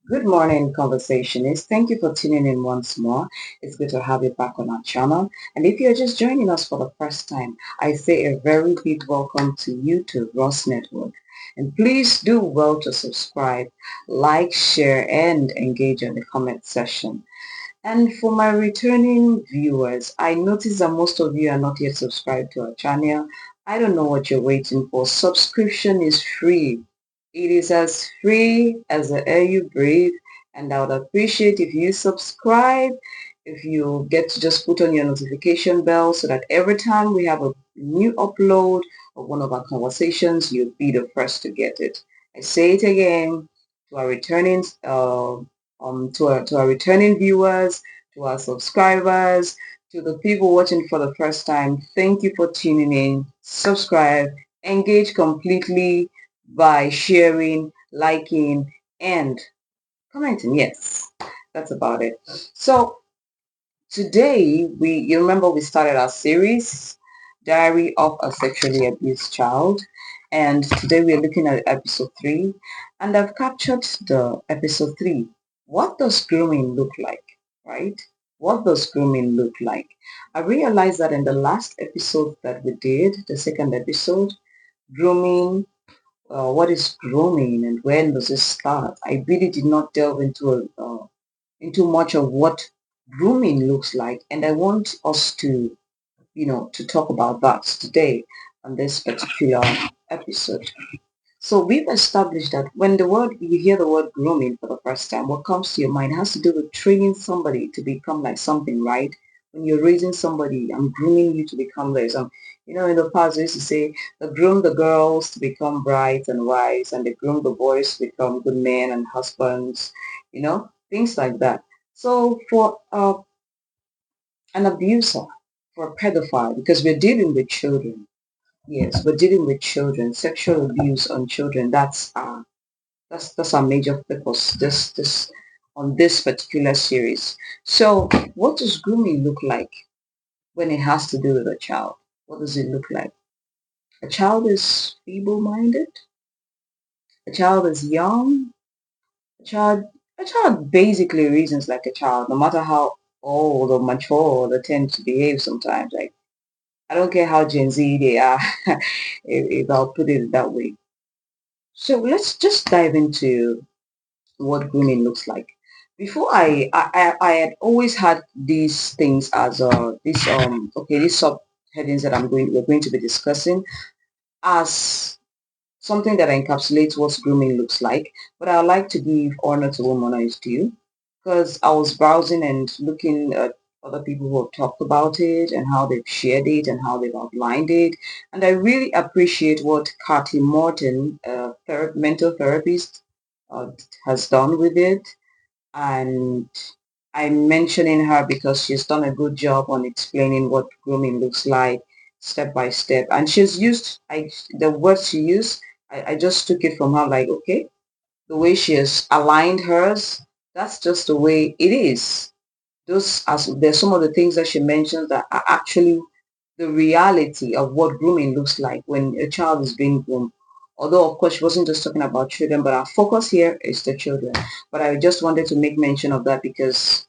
Good morning, conversationists. Thank you for tuning in once more. It's good to have you back on our channel. And if you're just joining us for the first time, I say a very big welcome to you to Ross Network. And please do well to subscribe, like, share, and engage in the comment section. And for my returning viewers, I notice that most of you are not yet subscribed to our channel. I don't know what you're waiting for. Subscription is free. It is as free as the air you breathe, and I would appreciate if you subscribe, if you get to just put on your notification bell so that every time we have a new upload of one of our conversations, you'll be the first to get it. I say it again to our returning to our returning viewers, to our subscribers, to the people watching for the first time. Thank you for tuning in. Subscribe, engage completely by sharing, liking, and commenting. Yes, that's about it. So today you remember we started our series, Diary of a Sexually Abused Child. And today we are looking at episode 3. And I've captured the episode 3. What does grooming look like? Right? What does grooming look like? I realized that in the last episode that we did, the second episode, grooming, what is grooming and when does it start? I really did not delve into much of what grooming looks like, and I want us to to talk about that today on this particular episode. So we've established that when you hear the word grooming for the first time, what comes to your mind has to do with training somebody to become like something, right? When you're raising somebody, I'm grooming you to become this. In the past, they used to say, they groom the girls to become bright and wise, and they groom the boys to become good men and husbands, things like that. So for an abuser, for a pedophile, because we're dealing with children. Yes, we're dealing with children, sexual abuse on children. That's our major focus this on this particular series. So what does grooming look like when it has to do with a child? What does it look like? A child is feeble-minded, a child is young, a child a child basically reasons like a child, no matter how old or mature they tend to behave sometimes. Like I don't care how Gen Z they are, if I'll put it that way. So let's just dive into what grooming looks like. Before I had always had these things as these subheadings that we're going to be discussing as something that encapsulates what grooming looks like. But I like to give honor to whom honor is due, because I was browsing and looking at other people who have talked about it and how they've shared it and how they've outlined it. And I really appreciate what Kathy Morton, mental therapist, uh, has done with it. And I'm mentioning her because she's done a good job on explaining what grooming looks like step by step. And she's used the words she used. I just took it from her like, okay, the way she has aligned hers, that's just the way it is. There's some of the things that she mentions that are actually the reality of what grooming looks like when a child is being groomed. Although, of course, she wasn't just talking about children, but our focus here is the children. But I just wanted to make mention of that because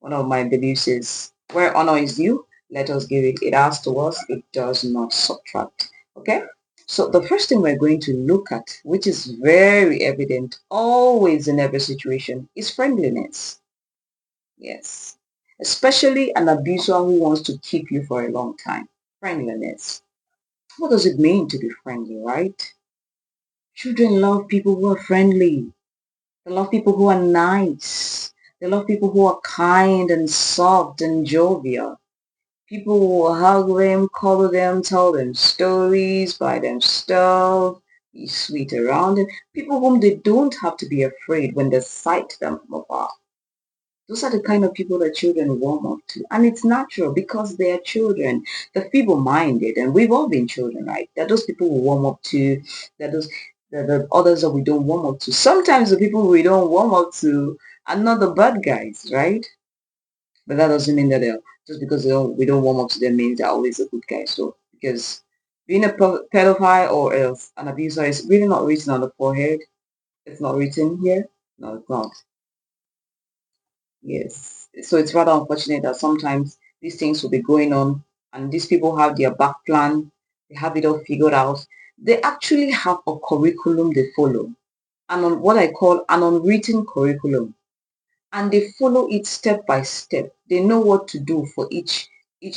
one of my beliefs is where honor is due, let us give it. It adds to us, it does not subtract. Okay? So the first thing we're going to look at, which is very evident always in every situation, is friendliness. Yes. Especially an abuser who wants to keep you for a long time. Friendliness. What does it mean to be friendly, right? Children love people who are friendly. They love people who are nice. They love people who are kind and soft and jovial. People will hug them, cuddle them, tell them stories, buy them stuff, be sweet around them. People whom they don't have to be afraid when they sight them from afar. Those are the kind of people that children warm up to. And it's natural because they are children. The feeble-minded, and we've all been children, right? That those people we warm up to, that those the others that we don't warm up to. Sometimes the people we don't warm up to are not the bad guys, right? But that doesn't mean that they're just because we don't warm up to them means they're always a good guy. So because being a pedophile or else an abuser is really not written on the forehead. It's not written here. No, it's not. Yes. So it's rather unfortunate that sometimes these things will be going on and these people have their back plan, they have it all figured out. They actually have a curriculum they follow, and on what I call an unwritten curriculum, and they follow it step by step. They know what to do for each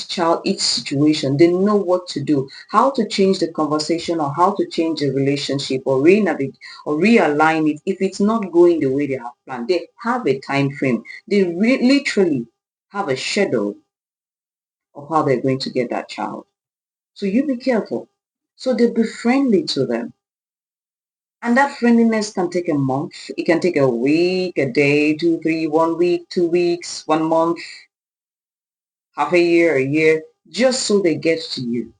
child, each situation. They know what to do, how to change the conversation or how to change the relationship or re-navigate or realign it if it's not going the way they have planned. They have a time frame. They literally have a schedule of how they're going to get that child. So you be careful. So they be friendly to them. And that friendliness can take a month. It can take a week, a day, two, three, 1 week, 2 weeks, 1 month, half a year, just so they get to you.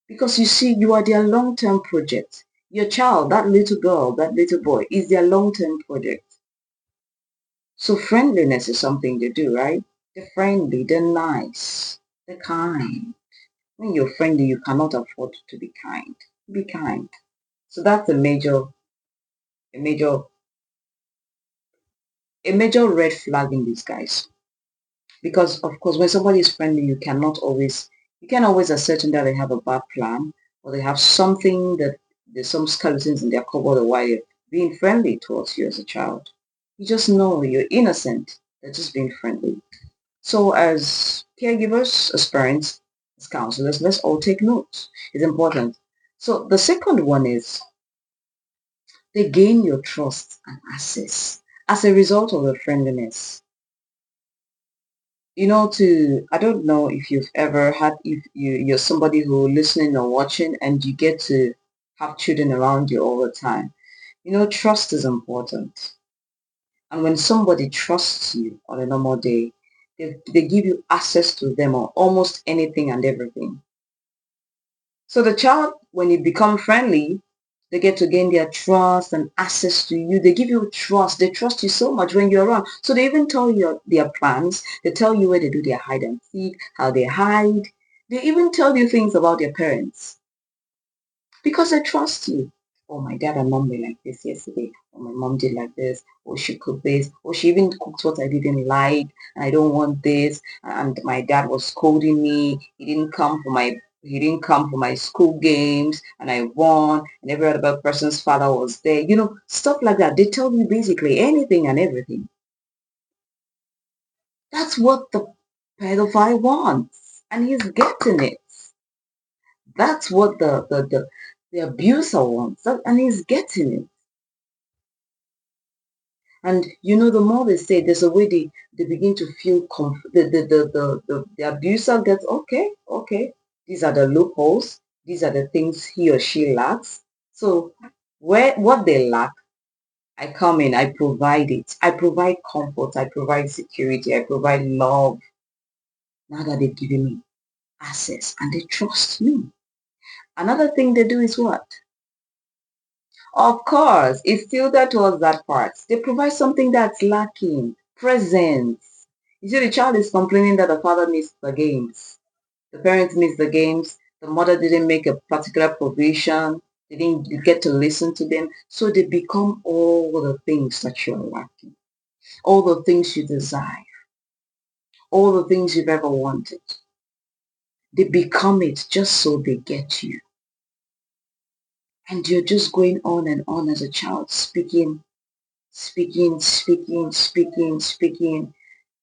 Because you see, you are their long-term project. Your child, that little girl, that little boy, is their long-term project. So friendliness is something they do, right? They're friendly, they're nice, they're kind. When you're friendly, you cannot afford to be kind. Be kind. So that's a major, a major red flag in these guys. Because of course, when somebody is friendly, you can't always ascertain that they have a bad plan or they have something that there's some skeletons in their cupboard or why they're being friendly towards you as a child. You just know you're innocent. They're just being friendly. So as caregivers, as parents, as counselors, let's all take notes. It's important. So the second one is they gain your trust and access as a result of the friendliness. I don't know if you've ever had, if you're somebody who listening or watching and you get to have children around you all the time. Trust is important. And when somebody trusts you on a normal day, they give you access to them on almost anything and everything. So the child, when you become friendly, they get to gain their trust and access to you. They give you trust. They trust you so much when you're around. So they even tell you their plans. They tell you where they do their hide and seek, how they hide. They even tell you things about their parents because they trust you. Oh, my dad and mom were like this yesterday. Or my mom did like this. Or she cooked this. Or she even cooked what I didn't like. And I don't want this. And my dad was scolding me. He didn't come for my school games and I won and every other person's father was there. Stuff like that. They tell you basically anything and everything. That's what the pedophile wants. And he's getting it. That's what the abuser wants. And he's getting it. And the more they say, there's a way they begin to feel the abuser gets, okay, these are the loopholes, these are the things he or she lacks. So what they lack, I come in, I provide it. I provide comfort, I provide security, I provide love. Now that they've given me access and they trust me. Another thing they do is what? Of course, it's still that towards that part. They provide something that's lacking. Presence. You see, the child is complaining that the father missed the games. The parents missed the games. The mother didn't make a particular provision. They didn't get to listen to them. So they become all the things that you're lacking. All the things you desire. All the things you've ever wanted. They become it just so they get you. And you're just going on as a child, speaking,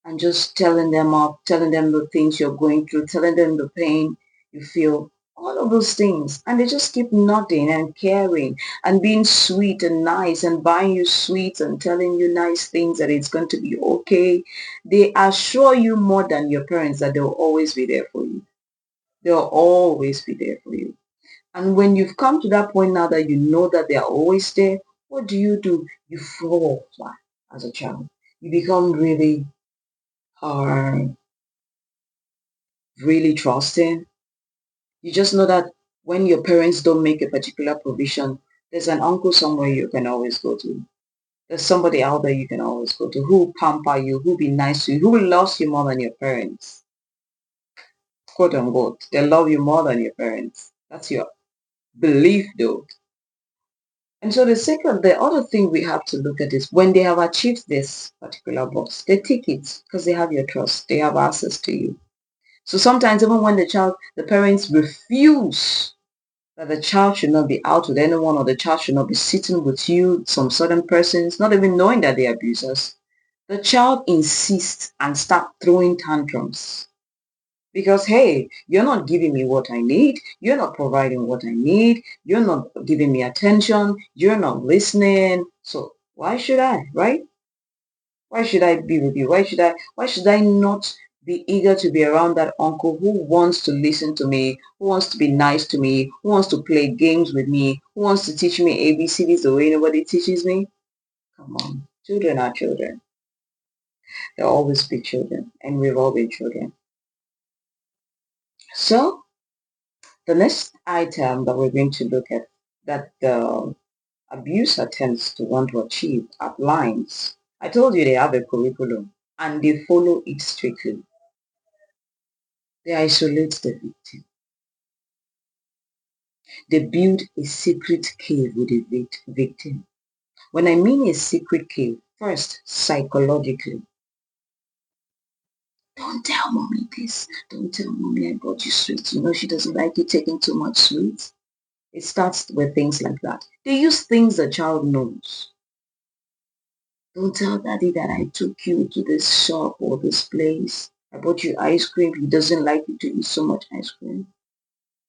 and just telling them up, telling them the things you're going through, telling them the pain you feel, all of those things. And they just keep nodding and caring and being sweet and nice and buying you sweets and telling you nice things that it's going to be okay. They assure you more than your parents that they'll always be there for you. They'll always be there for you. And when you've come to that point now that you know that they are always there, what do? You fall flat as a child. You become really hard, really trusting. You just know that when your parents don't make a particular provision, there's an uncle somewhere you can always go to. There's somebody out there you can always go to who will pamper you, who will be nice to you, who loves you more than your parents. Quote unquote. They love you more than your parents. That's your belief though. And so the other thing we have to look at is when they have achieved this particular box, they take it because they have your trust. They have access to you. So sometimes even when the parents refuse that the child should not be out with anyone or the child should not be sitting with you, some certain persons, not even knowing that they're abusers, the child insists and start throwing tantrums. Because, hey, you're not giving me what I need. You're not providing what I need. You're not giving me attention. You're not listening. So why should I, right? Why should I be with you? Why should I not be eager to be around that uncle who wants to listen to me, who wants to be nice to me, who wants to play games with me, who wants to teach me ABCDs the way nobody teaches me? Come on. Children are children. They'll always be children. And we've all been children. So the next item that we're going to look at that the abuser tends to want to achieve outlines. I told you they have a curriculum and they follow it strictly. They isolate the victim. They build a secret cave with the victim. When I mean a secret cave, first, psychologically. Don't tell mommy this. Don't tell mommy I bought you sweets. You know she doesn't like you taking too much sweets. It starts with things like that. They use things the child knows. Don't tell daddy that I took you to this shop or this place. I bought you ice cream. He doesn't like you to eat so much ice cream.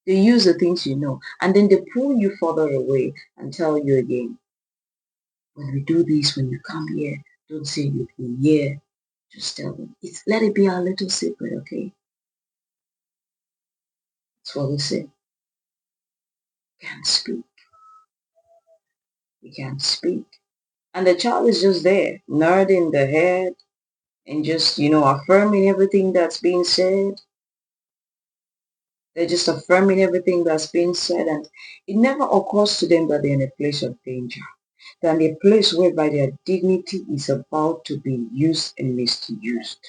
They use the things you know and then they pull you further away and tell you again, when we do this, when you come here, don't say you've been here. Just tell them. Let it be our little secret, okay? That's what we say. Can't speak. We can't speak. And the child is just there, nodding the head and just, affirming everything that's being said. They're just affirming everything that's being said, and it never occurs to them that they're in a place of danger. They're in a place whereby their dignity is about to be used and misused.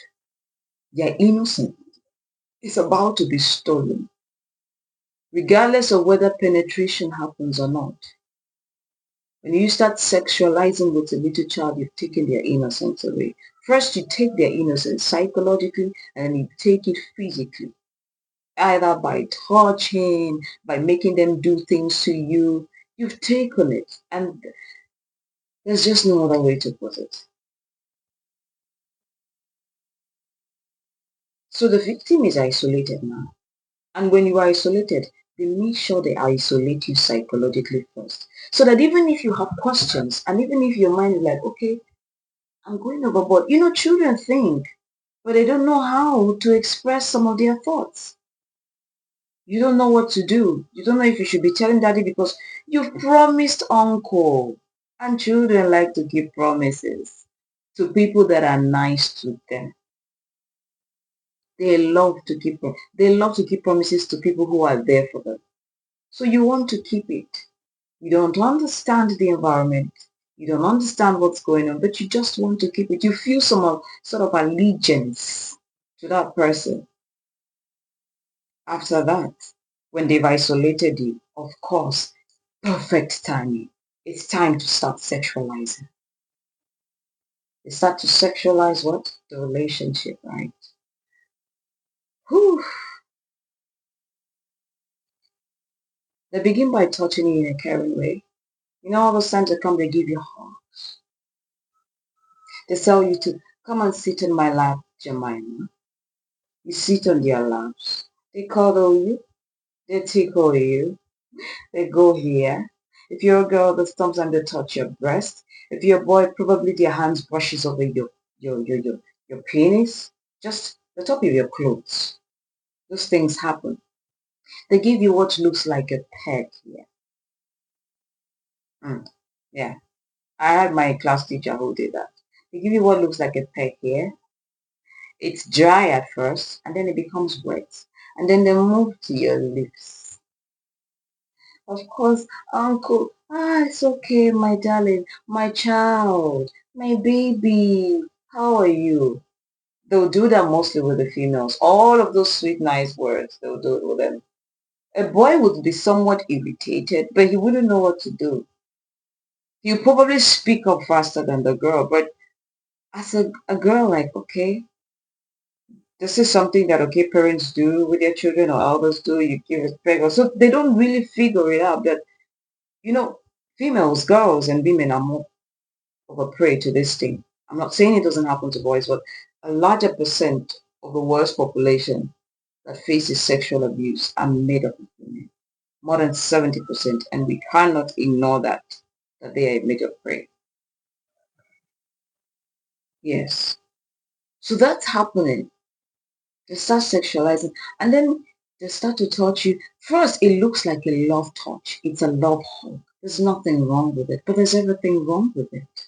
Their innocence is about to be stolen, regardless of whether penetration happens or not. When you start sexualizing with a little child, you've taken their innocence away. First, you take their innocence psychologically, and then you take it physically, either by touching, by making them do things to you. You've taken it, and there's just no other way to put it. So the victim is isolated now. And when you are isolated, they make sure they isolate you psychologically first. So that even if you have questions, and even if your mind is like, okay, I'm going overboard. Children think, but they don't know how to express some of their thoughts. You don't know what to do. You don't know if you should be telling daddy because you've promised uncle. And children like to keep promises to people that are nice to them. They love to keep promises to people who are there for them. So you want to keep it. You don't understand the environment. You don't understand what's going on, but you just want to keep it. You feel sort of allegiance to that person. After that, when they've isolated you, of course, perfect timing. It's time to start sexualizing. They start to sexualize what? The relationship, right? Whew. They begin by touching you in a caring way. All those times they come, they give you hugs. They tell you to come and sit in my lap, Jemima. You sit on their laps. They cuddle you. They tickle you. They go here. If you're a girl, sometimes they touch your breast. If you're a boy, probably their hands brushes over your penis. Just the top of your clothes. Those things happen. They give you what looks like a peg here. Mm, yeah. I had my class teacher who did that. They give you what looks like a peg here. It's dry at first, and then it becomes wet. And then they move to your lips. Of course, uncle, it's okay, my darling, my child, my baby, how are you? They'll do that mostly with the females. All of those sweet, nice words, they'll do it with them. A boy would be somewhat irritated, but he wouldn't know what to do. You probably speak up faster than the girl, but as a girl, like, okay, this is something that, okay, parents do with their children or elders do, you give respect. So they don't really figure it out that, you know, females, girls, and women are more of a prey to this thing. I'm not saying it doesn't happen to boys, but a larger percent of the world's population that faces sexual abuse are made up of women. More than 70%, and we cannot ignore that they are a major prey. Yes. So that's happening. They start sexualizing, and then they start to touch you. First, it looks like a love touch. It's a love hug. There's nothing wrong with it, but there's everything wrong with it.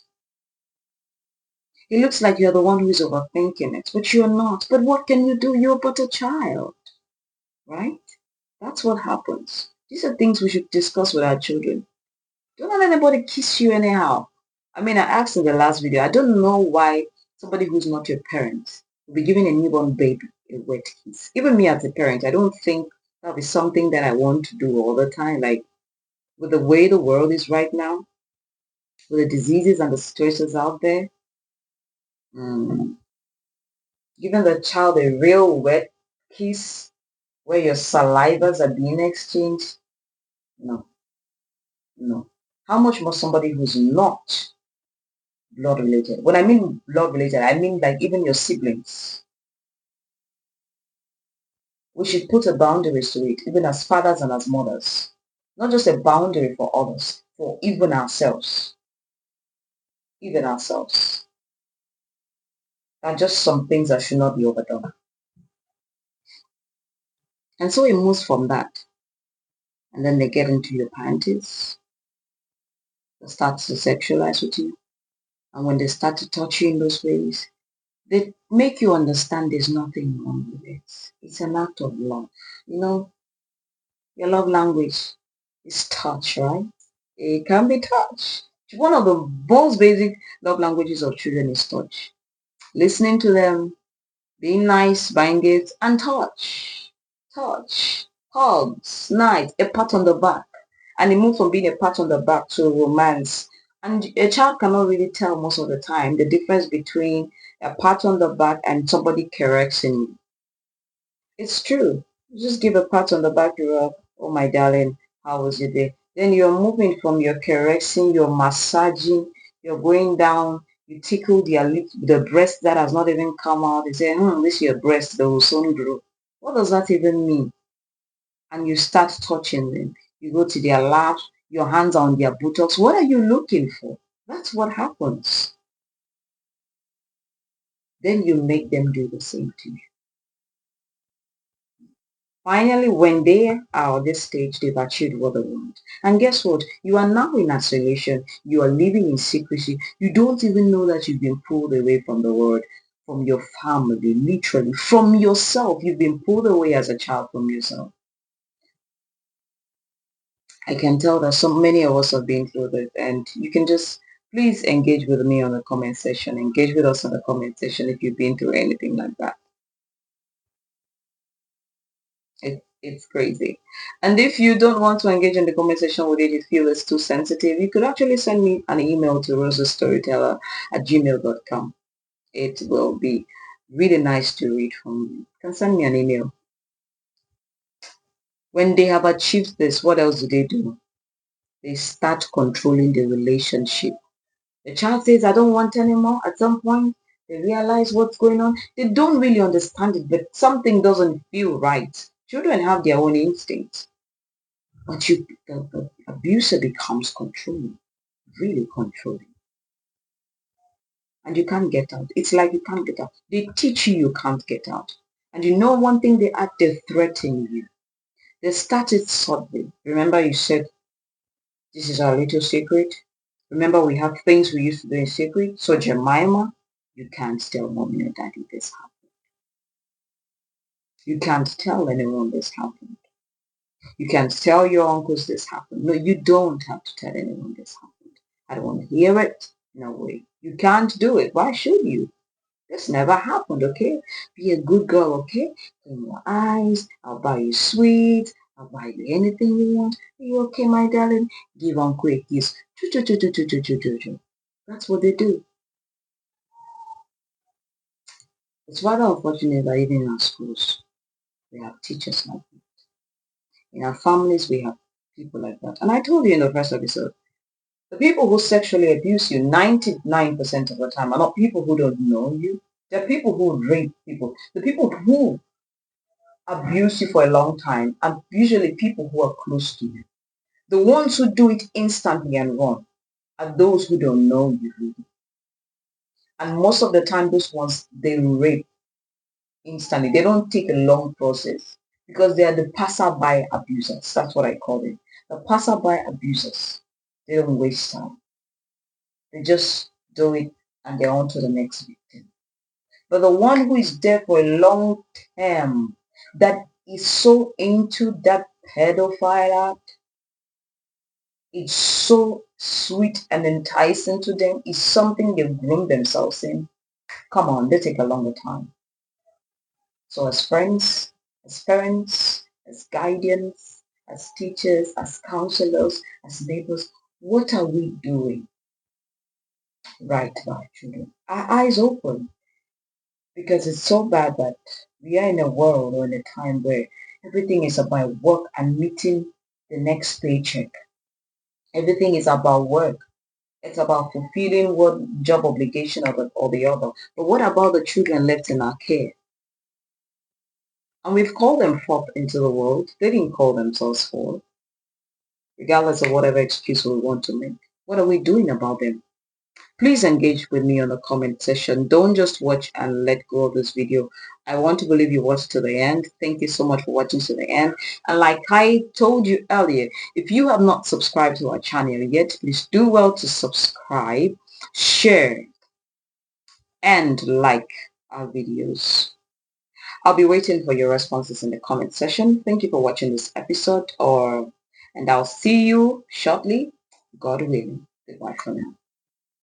It looks like you're the one who is overthinking it, but you're not. But what can you do? You're but a child, right? That's what happens. These are things we should discuss with our children. Don't let anybody kiss you anyhow. I mean, I asked in the last video, I don't know why somebody who's not your parent will be giving a newborn baby a wet kiss. Even me as a parent, I don't think that'll be something that I want to do all the time. Like, with the way the world is right now, with the diseases and the situations out there, mm, giving the child a real wet kiss where your salivas are being exchanged, no, no. How much more somebody who's not blood related? When I mean blood related, I mean like even your siblings. We should put a boundaries to it, even as fathers and as mothers. Not just a boundary for others, for even ourselves. Even ourselves. There are just some things that should not be overdone. And so it moves from that. And then they get into your panties. They start to sexualize with you. And when they start to touch you in those ways, they make you understand there's nothing wrong with it. It's an act of love. You know, your love language is touch, right? It can be touch. One of the most basic love languages of children is touch. Listening to them, being nice, buying gifts, and touch. Touch. Hugs, night, a pat on the back. And it moves from being a pat on the back to romance. And a child cannot really tell most of the time the difference between a pat on the back and somebody caressing you. It's true. You just give a pat on the back, you're up. Oh my darling, how was your day? Then you're moving from your caressing, you're massaging, you're going down, you tickle their lip, the breast that has not even come out. You say, this is your breast, the soon grow. What does that even mean? And you start touching them. You go to their laps, your hands are on their buttocks. What are you looking for? That's what happens. Then you make them do the same to you. Finally, when they are at this stage, they've achieved what they want. And guess what? You are now in isolation. You are living in secrecy. You don't even know that you've been pulled away from the world, from your family, literally, from yourself. You've been pulled away as a child from yourself. I can tell that so many of us have been through this, and you can just please engage with me on the comment section. Engage with us on the comment section if you've been through anything like that. It's crazy. And if you don't want to engage in the comment section with it, you feel it's too sensitive, you could actually send me an email to rosastoryteller@gmail.com. It will be really nice to read from you. You can send me an email. When they have achieved this, what else do they do? They start controlling the relationship. The child says, I don't want anymore. At some point, they realize what's going on. They don't really understand it, but something doesn't feel right. Children have their own instincts. But the abuser becomes controlling, really controlling. And you can't get out. It's like you can't get out. They teach you can't get out. And you know one thing they add, they threaten you. They started subtly. Remember you said, this is our little secret. Remember we have things we used to do in secret. So Jemima, you can't tell mommy or daddy this happened. You can't tell anyone this happened. You can't tell your uncles this happened. No, you don't have to tell anyone this happened. I don't want to hear it. No way. You can't do it. Why should you? This never happened, okay? Be a good girl, okay? Clean your eyes. I'll buy you sweets. I'll buy you anything you want. Are you okay, my darling? Give one quick kiss. Choo, choo, choo, choo, choo, choo, choo, choo, choo. That's what they do. It's rather unfortunate that even in our schools, we have teachers like that. In our families, we have people like that. And I told you in the first episode, the people who sexually abuse you 99% of the time are not people who don't know you. They're people who rape people. The people who abuse you for a long time are usually people who are close to you. The ones who do it instantly and run are those who don't know you really. And most of the time, those ones, they rape instantly. They don't take a long process because they are the passerby abusers. That's what I call it. The passerby abusers. They don't waste time. They just do it and they're on to the next victim. But the one who is there for a long term, that is so into that pedophile act, it's so sweet and enticing to them, it's something they've groomed themselves in. Come on, they take a longer time. So as friends, as parents, as guardians, as teachers, as counselors, as neighbors, what are we doing right to our children? Our eyes open, because it's so bad that we are in a world or in a time where everything is about work and meeting the next paycheck. Everything is about work. It's about fulfilling one job obligation or the other. But what about the children left in our care? And we've called them forth into the world. They didn't call themselves forth, regardless of whatever excuse we want to make. What are we doing about them? Please engage with me on the comment section. Don't just watch and let go of this video. I want to believe you watched to the end. Thank you so much for watching to the end. And like I told you earlier, if you have not subscribed to our channel yet, please do well to subscribe, share, and like our videos. I'll be waiting for your responses in the comment section. Thank you for watching this episode, and I'll see you shortly, God willing. Goodbye for now.